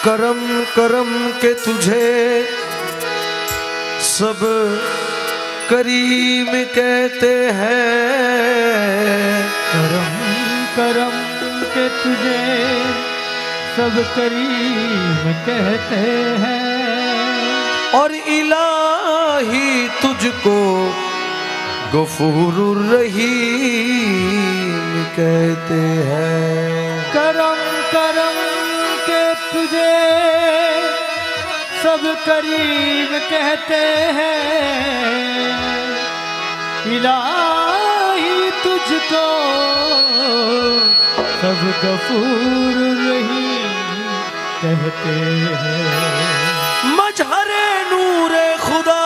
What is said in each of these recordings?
करम करम के तुझे सब करीम कहते हैं। करम करम के तुझे सब करीम कहते हैं। और इलाही तुझको गफूरुर रहीम कहते हैं। करम करम के तुझे सब करीम कहते हैं। इलाही तुझको सब गफूर रहीम कहते हैं। मजहरे नूरे खुदा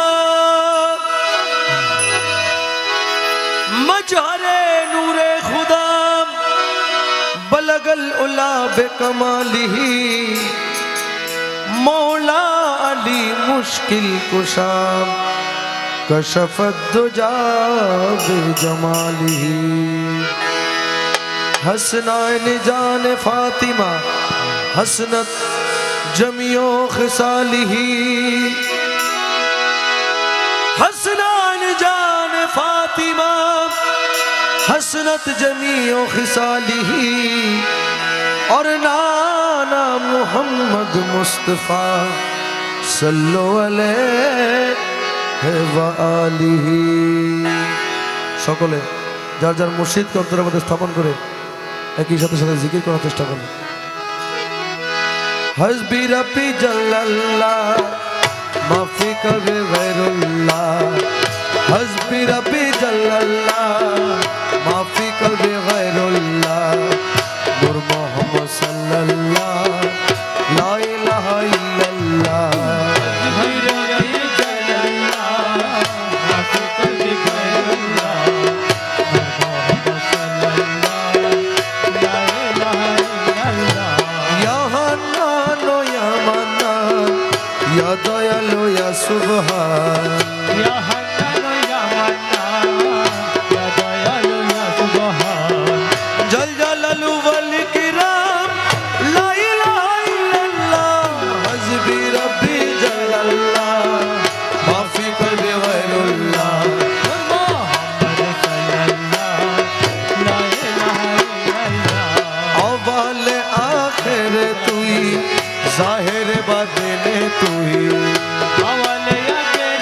मजहरे नूरे खुदा बलगल उला बेकमालिही मौला अली मुश्किल कुशा कशफत दुजा बेजमालिही। हसनैन जान फातिमा हसनत जमियो खिसालिही। हसनैन जान फातिमा हसनत जमियो खिसालिही। और नाना मुहम्मद मुस्तफ़ा सल्लो अलैहि व आलिही। সকলে যার যার মুর্শিদকে অন্তরের মধ্যে স্থাপন করে একই সাথে সাথে জিকির করার চেষ্টা করুন। हस्बी रब्बी जल्लल्लाह माफी कबे गैरुल्लाह। हस्बी रब्बी जल्लल्लाह माफी कबे गैरुल्लाह। नूर मोहम्मद सल्लल्लाह ला इलाहा इल्लल्लाह। या दयालु या सुबहान या हन्नान या मन्नान या दयालु या सुबहान। जल जलालु वल किराम ला इलाहा इल्लल्लाह। हस्बी रब्बी जल्लल्लाह माफी कबे गैरुल्लाह। मोहम्मद सल्लल्लाह ला इलाहा इल्लल्लाह। अव्वल आखिर तुई जाहिर बातिन तुई। अव्वल आखिर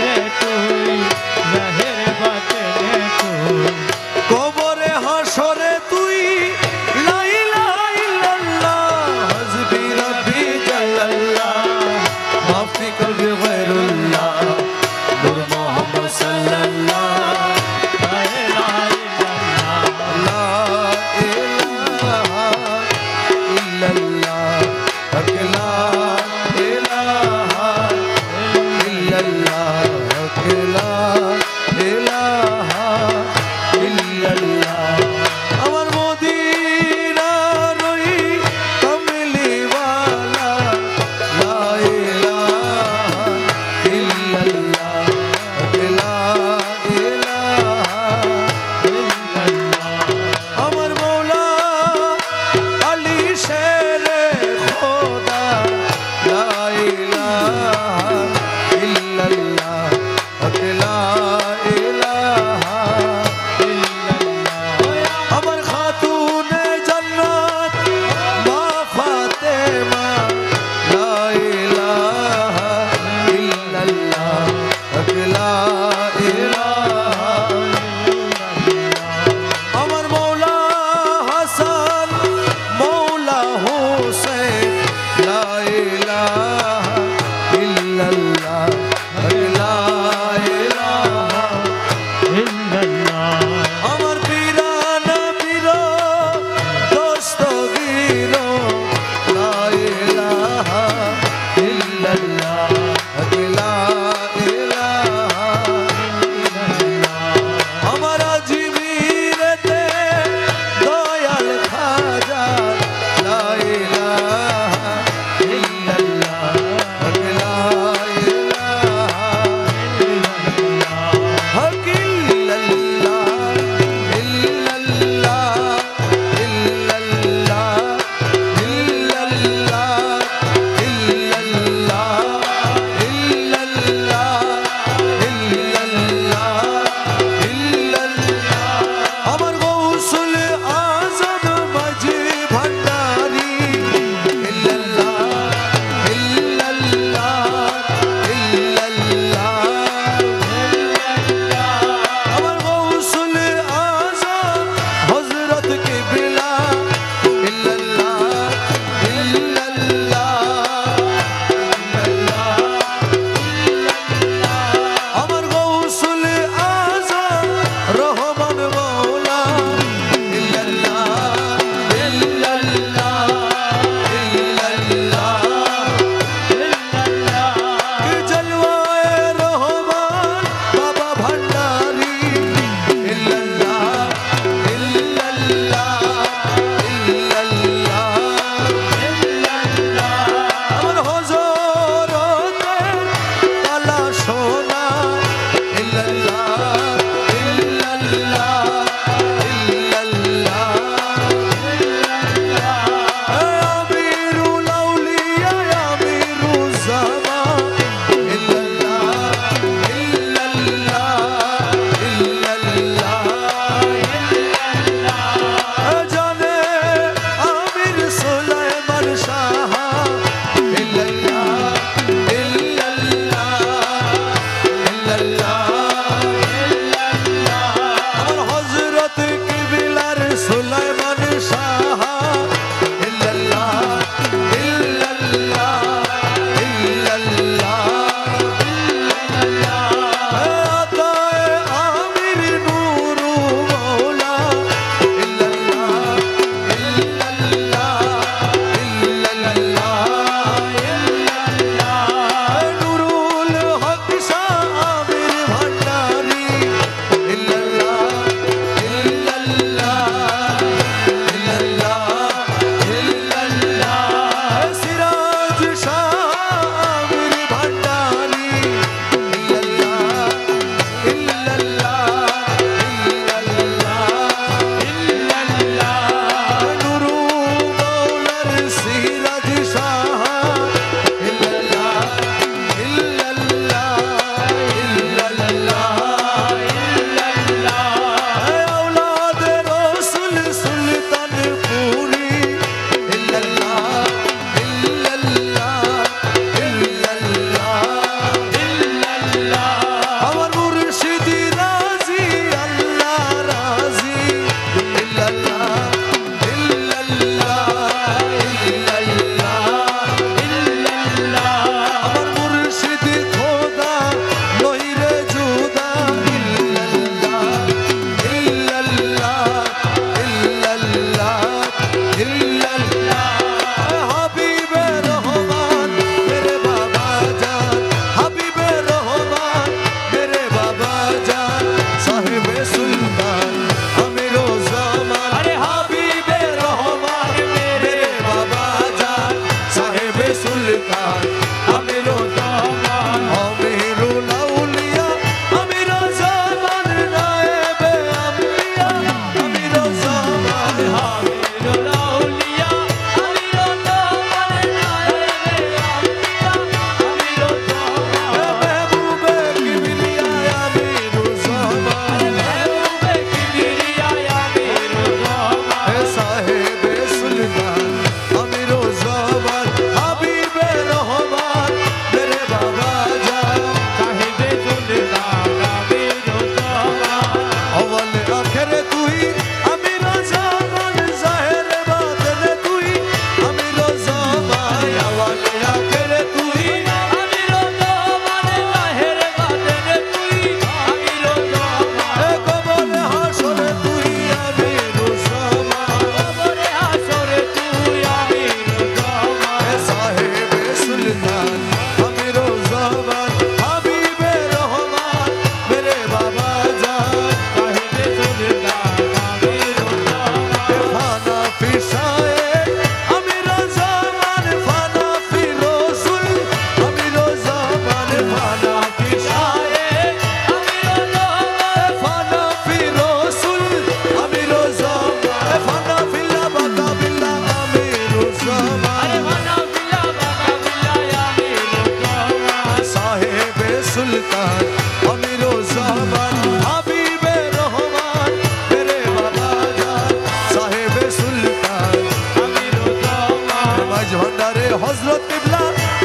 হযরত কিবলা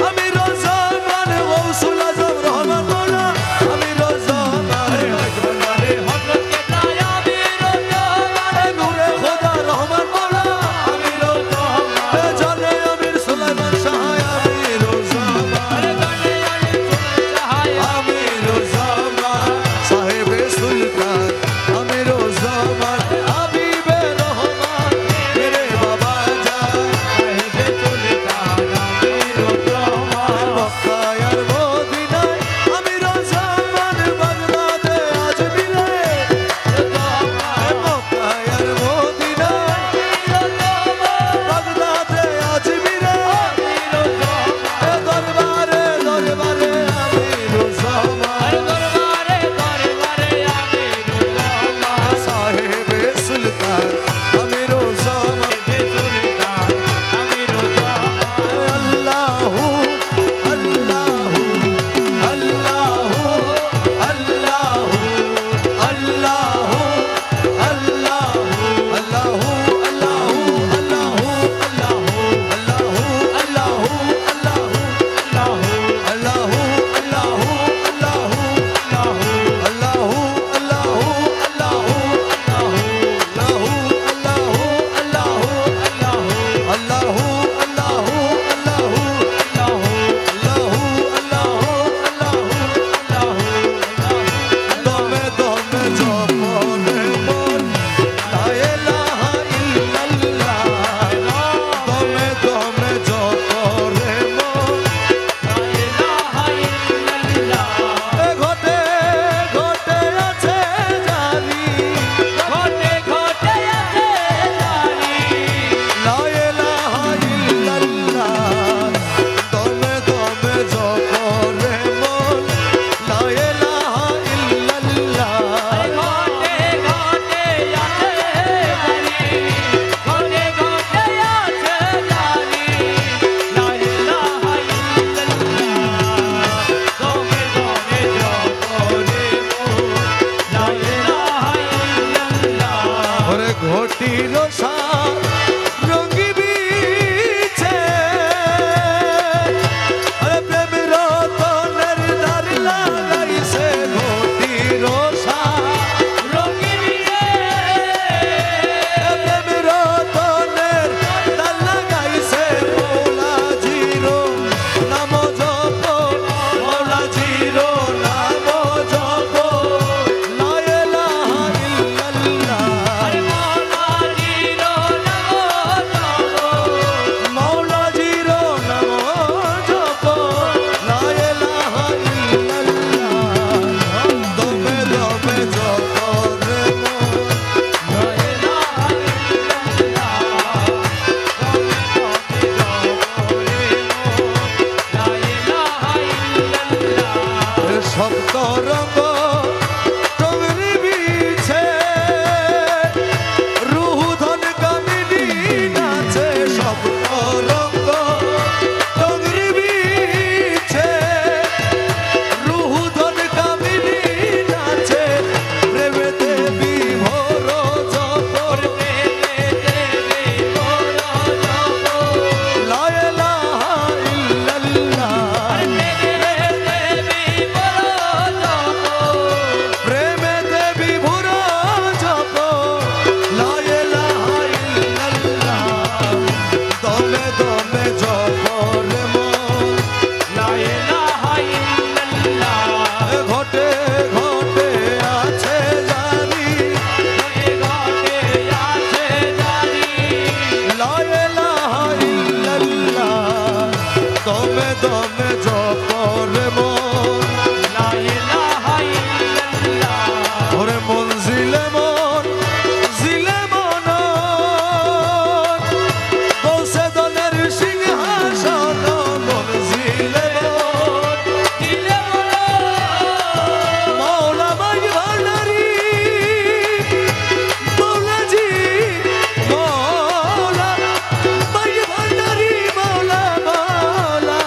আমি রোজা মানে গৌসুল আজম রহমান মওলা আমি রোজা মানে দরবারে হযরত কেবলা আমি রোজা মানে নূরে খোদা রহমান মওলা আমি রোজা মানে জানে আমির সুলাইমান শাহ আমি রোজা মানে জানে আমির সুলাইমান শাহ আমি রোজা মানে সাহেবে সুলতান আমি রোজা মানে হাবিবে রহমান মেরে বাবা জান সাহেবে সুলতান আমি রোজা মক্কায় আর মদিনায় আমি রোজা মানে বাগদাদে আজমিরে মক্কায় আর মদিনায় বাগদাদে আজমিরে দরবারে দরবারে আমি রোজা মানে সাহেবে সুলতান আমি রোজা মানে আল্লাহু আল্লাহু আল্লাহু আল্লাহু আল্লাহু আল্লাহু আল্লাহু আল্লাহু আল্লাহু আল্লাহু আল্লাহু আল্লাহু দমে দমে জপনে মন লা ইলাহা ইল্লাল্লাহ দমে দমে জপনে মন ঘটে ঘটে আছে জানি লা ইলাহা ইল্লাল্লাহ দমে দমে জপনে মন লা ইলাহা ইল্লাল্লাহ ওরে ঘটির সার রঙ্গি বিছে আরে প্রেম রতনের দ্বার লাগাইছে ঘটির সার প্রেম রতনের দ্বার লাগাইছে মৌলাজিরো নাম জপ মৌলাজিরো নাম জপ লা ইলাহা ইল্লাল্লাহ মৌলাজিরো নাম জপ লা ইলাহা ইল্লাল্লাহ দমে দমে জপ রে মন সপ্ত রঙ্গ টঙ্গরি বিছে রুহু ধন কামিনী নাচে সপ্ত রঙ্গ টঙ্গরি বিছে রুহু ধন কামিনী নাচে প্রেমেতে বিভোর জপ লা ইলাহা ইল্লাল্লাহ প্রেমে দেবী ভুরো জপ লা ইলাহা ইল্লাল্লাহ দমে দমে জপ রে মন ঘটে ঘটে আছে জানি লা ইলাহা ইল্লাল্লাহ দমে দমে জপ রে মন ওরে মন জিলে মন বসে দলের সিংহাসন মন জিলে মন মৌলা মাই ভান্ডারি মৌলাজি মৌলা মাই ভান্ডারি মৌলা মৌলা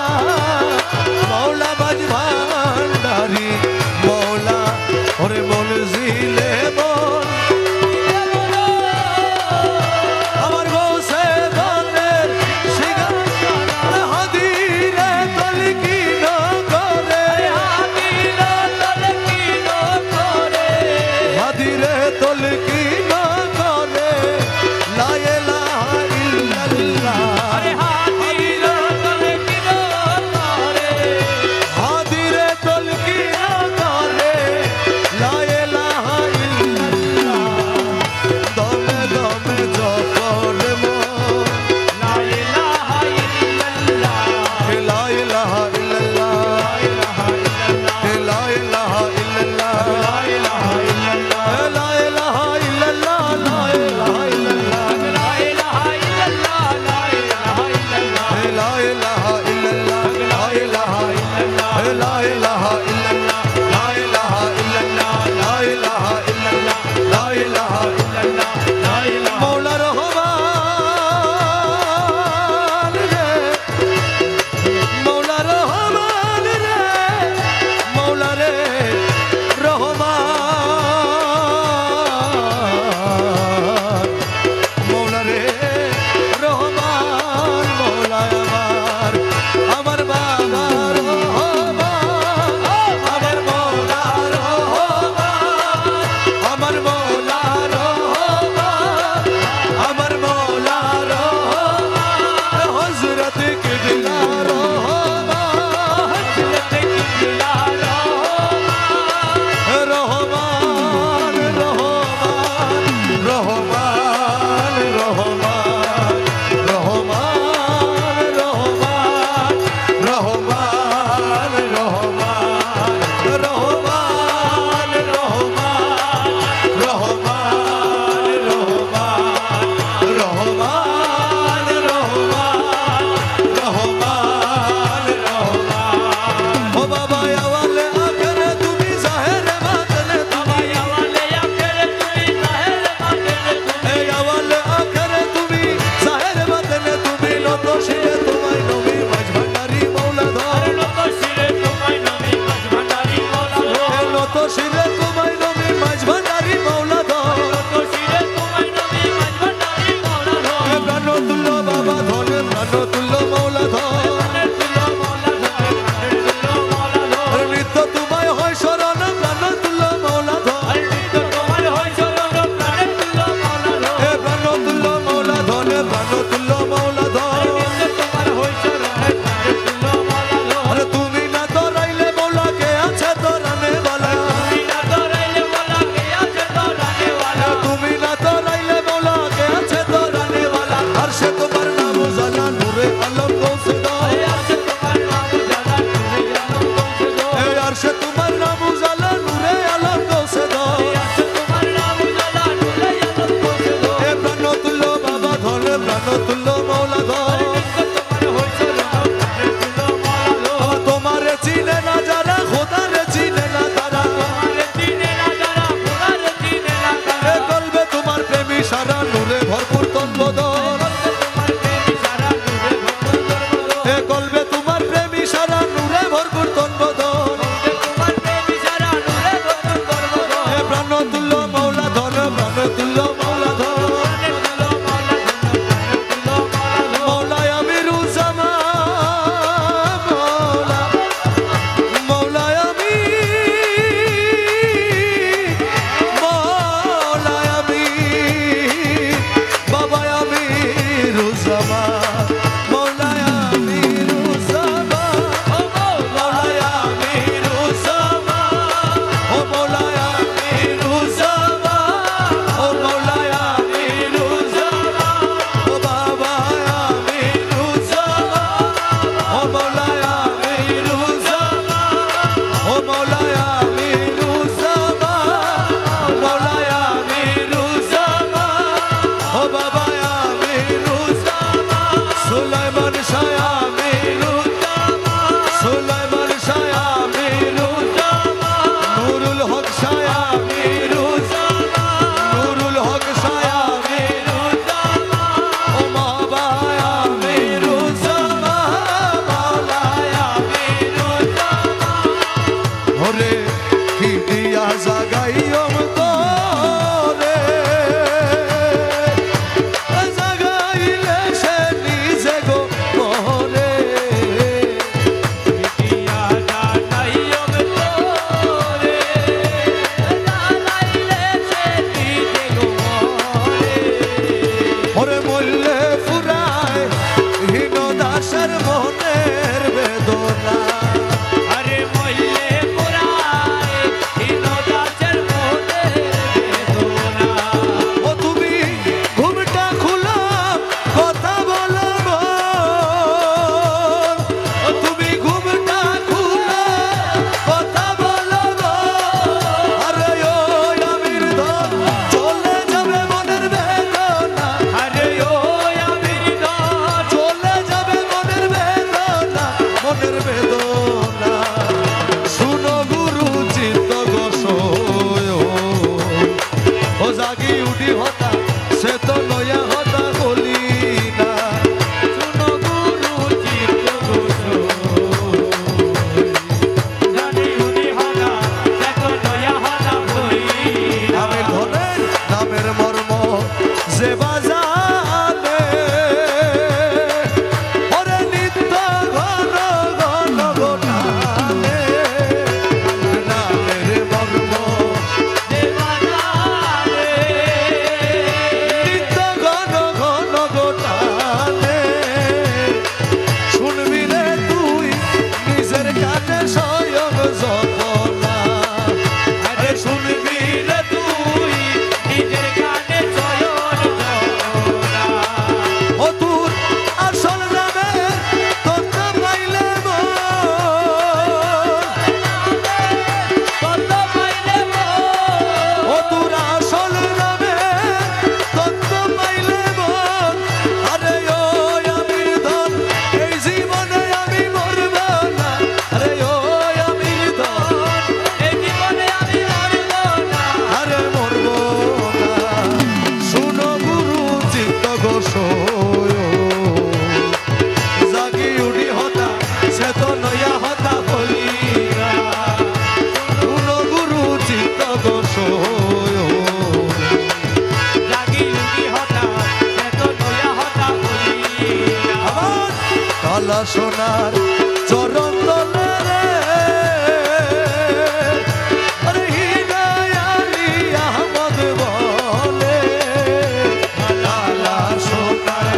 প্রাণ তুল্য মৌলা ধর আরে তুমি না ধরাইলে মৌলা কে আছে ধরানে वाला তুমি না ধরাইলে মৌলা কে আছে ধরানে वाला আরশে তোমার নাম জানা নূরে আলম গৌসে দো আরশে তোমার নাম জানা নূরে আলম গৌসে দো এ প্রাণ তুল্য বাবা ধর প্রাণ তুল্য মৌলা ধর তোমারে চিনে না যারা খোদারে চিনে না তারা এ কলবে তোমার প্রেমী সারা নূরে ভরপুর তন্বদন এ কলবে তোমার প্রেমী সারা নূরে ভরপুর তন্বদন এ প্রাণ তুল্য মৌলা ধর প্রাণ তুল্য মৌলা ধর মৌলায় আমিরুজ্জামান মৌলায় আমি বাবায় আমিরুজ্জামান মৌলায় আমিরুজ্জামান মৌলায় আমিরুজ্জামান ও মৌলায় আমিরুজ্জামান ও মৌলায় আমিরুজ্জামান ও বাবায় আমিরুজ্জামান ও মৌলায় আমিরুজ্জামান ও মৌলায় আমিরুজ্জামান মৌলায় আমিরুজ্জামান ও বাবায় আমিরুজ্জামান সুলাইমান শাহ আমিরুজ্জামান সুলাইমান শাহ আমিরুজ্জামান নুরুল হক শাহ আমিরুজ্জামান নুরুল হক শাহ আমিরুজ্জামান ও বাবায় আমিরুজ্জামান মৌলায় আমিরুজ্জামান ওরে কি দিয়া জাগাইয়ম তোরে জাগাইলে সে নিজে গো মোরে ওরে মল্লে ফুরায় হীন দাসের মনের বেদনা ও তুমি ঘুমটা খুলো কথা বলো মন ও তুমি ঘুমটা খুলো কথা বলো মন আরে ও আমির ধন চলে যাবে মনের বেদনা আরে ও আমির ধন চলে যাবে মনের বেদনা শুনো গুরু চিত্ত গোসয় ও জাগি উঠি হতা সে তো নয়া হতা বলি না শুনো গুরু চিত্ত গোসয় আমি ধরেন নামের মর্ম যে বাজানে ওরে নিত্য ঘন ঘন গোটানে নামের মর্ম নিত্য ঘন ঘন গোটানে শুনবি রে তুই নিজের কানে স্বয়ং জপনা আরে শুনবি রে তুই ও তোর আসল নামে তত্ত্ব পাইলে ও তোর আসল নামে তত্ত্ব পাইলে আরে ও আমির ধন এই জীবনে আমি মরব না আরে ও আমির ধন এই জীবনে আমি মরব না আরে মরব না শুনো গুরু চিত্ত গোসয় জাগি উঠি হতা সে তো নয়া হতা বলি না শুনো গুরু চিত্ত গোসয় আমার কালা সোনার চরণ তলে রে আরে হিদায়ালি আহমদ বলে কালা সোনার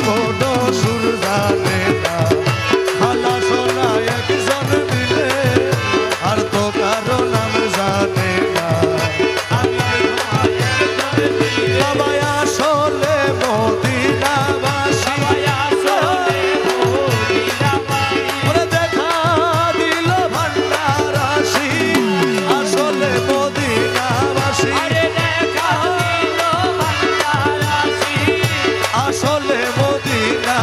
কোনো সুর জানে না খালা সোনা একজন মিলে আর তো কারো নাম জানে না বাবা আসলে মদিনাবাসী ওরে দেখা দিল ভান্ডার আসি আসলে মদিনাবাসী আসলে মদিনা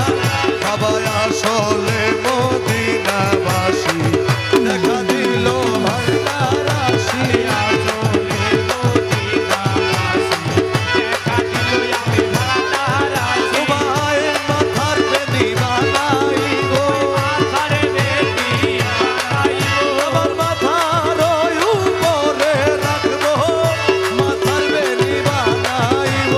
বাবা আসলে মদিনাবাসী দেখা দিল ভান্ডার আসি তোমায় মাথার বেনি বানাইব আমার মাথার উপরে রাখবো মাথার বেনি বানাইব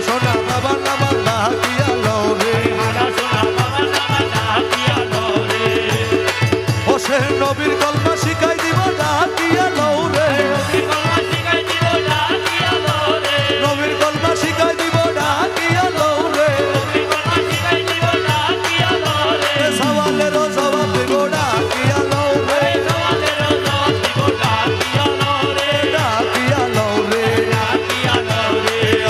সোনা বাবা নামার ডাকিয়া লও রে ও সে নবীর কলমা শিখাই দিব ডাকিয়া লও রে নবীর কলমা শিখাই দিব ডাকিয়া লও রে সওয়ালেরও জবাব দিব ডাকিয়া লও রে ডাকিয়া লও রে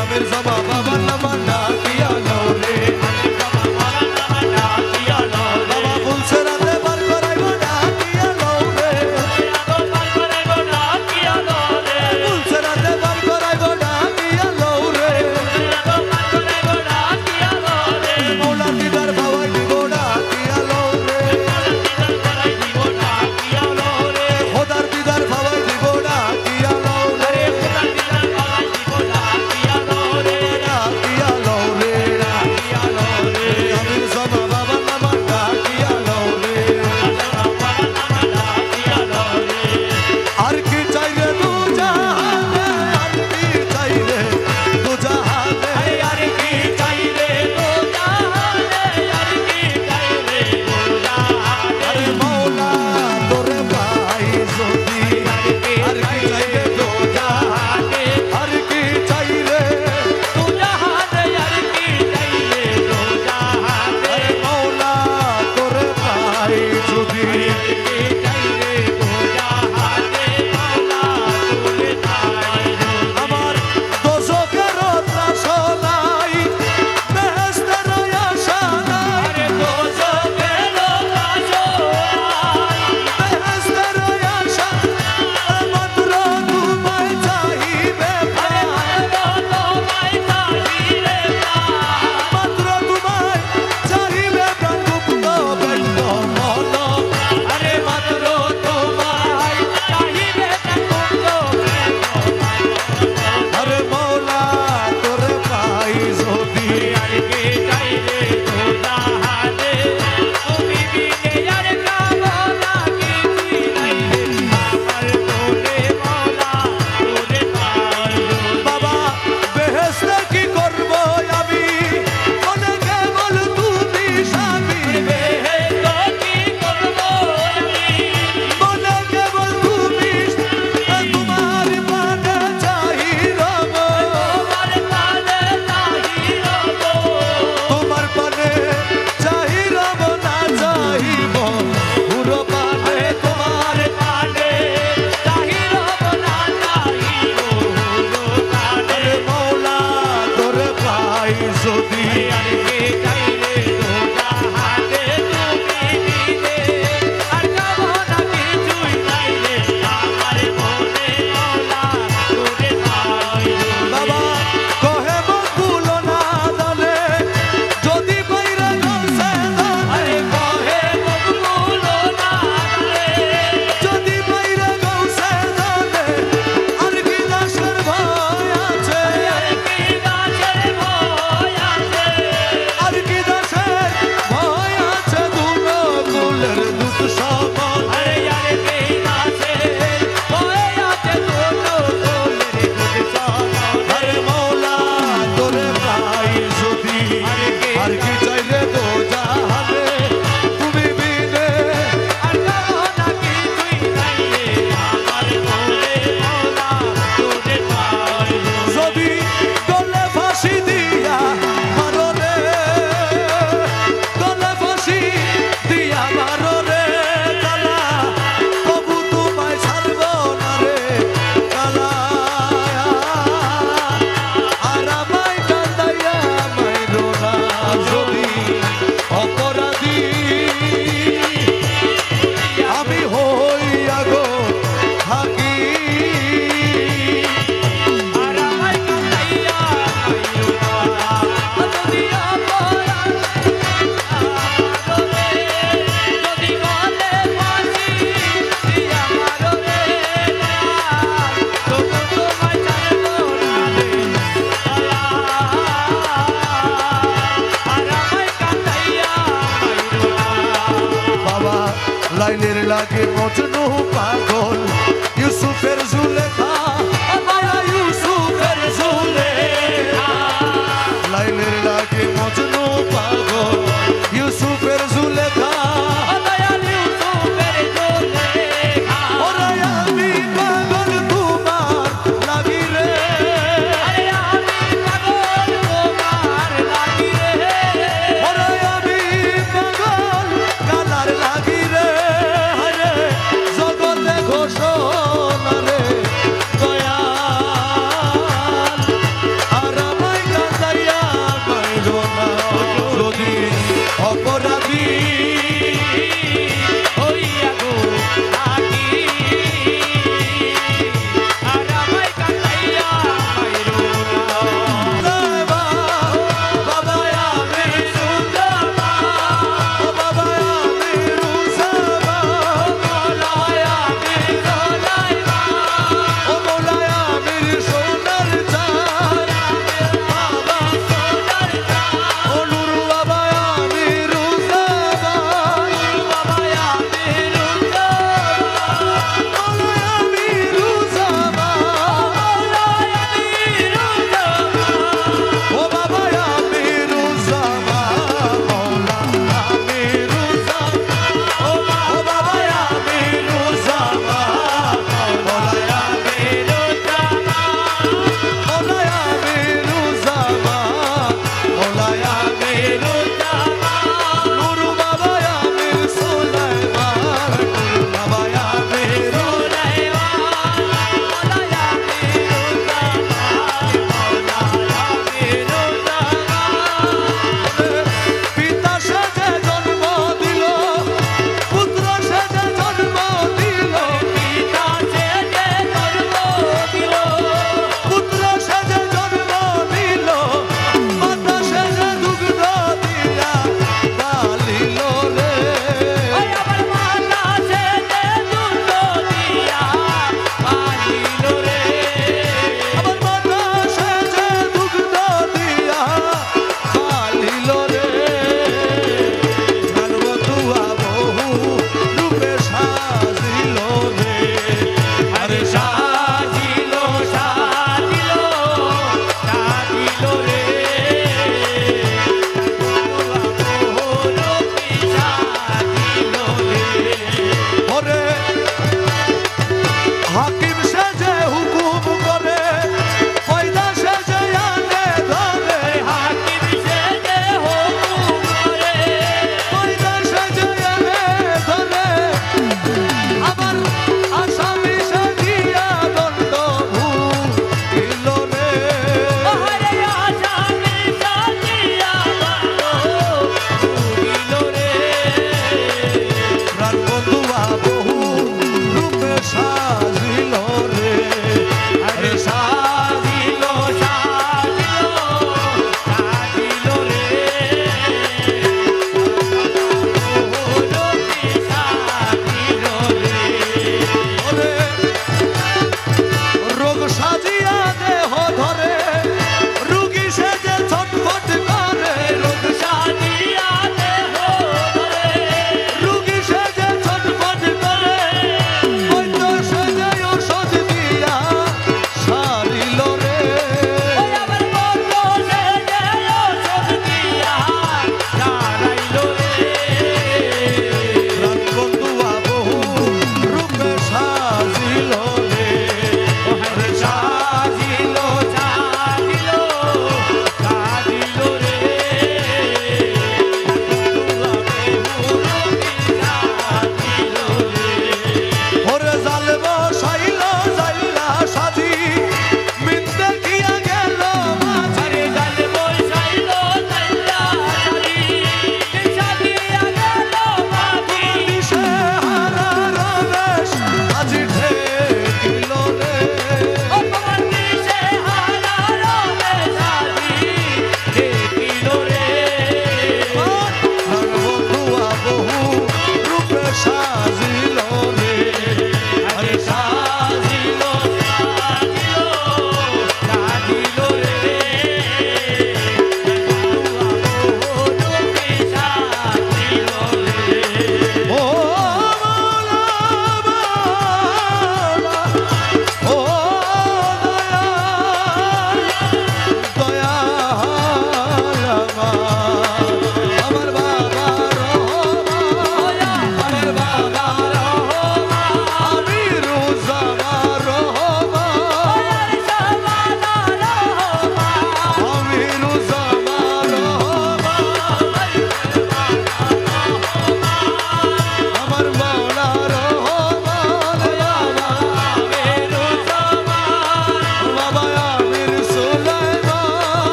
আমির জামা বাবা নামা ডাকিয়া লও রে বাবা বলছে রাতে বার করাইব ডাকিয়া লও রে বলছে রাতে বার করাইব ডাকিয়া লও রে মৌলা দিদার বাবাই দিব ডাকিয়া লও রে খোদার দিদার বাবাই দিব ডাকিয়া লও রে ডাকিয়া লও রে আমির জামা বাবা নামা ডাকিয়া লও রে আর কি চাইলে দু জাহানে আর কি চাইলে দু জাহানে আরে মৌলা তোরে পাই যদি আর কি চাইলে দু জাহানে আর কি চাইলে আরে মৌলা তোরে পাই যদি আমার দোজখের ত্রাস নাই বেহেশতের আশা নাই বেহেশতের আশা মাত্র তোমায় চাহিবে প্রাণ মাত্র তোমায় চাহিবে প্রাণ গুপ্ত ব্যক্ত মন আরে মাত্র তোমায় আরে মৌলা তোরে পাই যদি বাবা বেহেশতে কি করব আমি মনে কেবল তুমি স্বামী মনে কেবল তুমি তোমার পানে চাহি রব তোমার পানে চাহি রব না চাহিব পুরো পানে তোমার আরে মৌলা তোরে পাই যদি বাবা কহে বকুল না জানে যদি বাইরে গৌসে জানে যদি বাইরে গৌসে জানে আর কি দাসের ভয় আছে আর কি দাসের ভয় আছে দুনো কুলের দুধ সমান আরে মৌলা তোরে পাই যদি আর কি চাইলে দো জাহানে তুমি বিনে যদি গলে ফাঁসি দিয়া মারো রে গলে ফাঁসি দিয়া মারো রে কালা তবু তোমায় ছাড়ব না রে কালা আর আমায় কান্দাইয়া মাইরো না যদি অপরাধী আমি হইয়া গো থাকি বাবা লাইলের লাগে মজনু পাগল ইউসুফের জুলেখা মায়া ইউসুফের জুলেখা ইউসুফের জুলেখা দয়াল ইউসুফের জুলেখা ওরে আমি পাগল তোমার লাগি রে আরে আমি পাগল তোমার লাগি রে ওরে আমি পাগল কালার লাগি রে হরে জগতে ঘোষণা রে দয়াল আর আমায় কাঁদাইয়া কইল না যদি অপরাধী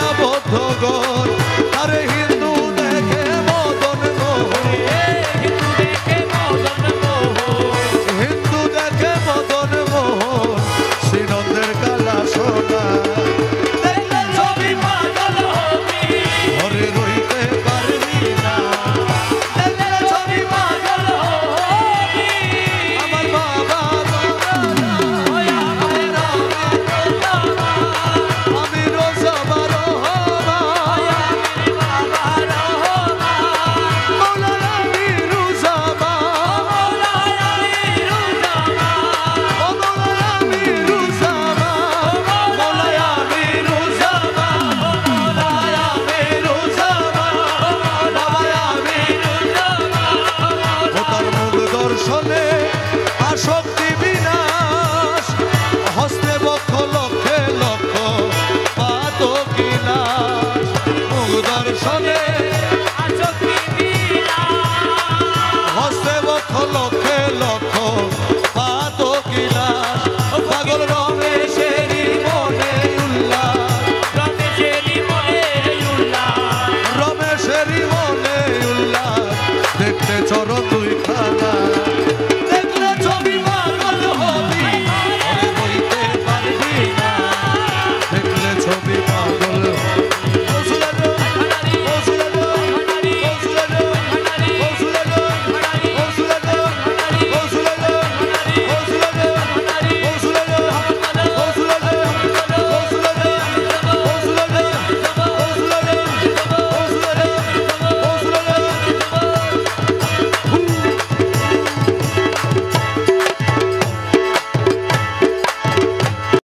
আবদ্ধ গণ আরে হৃদয়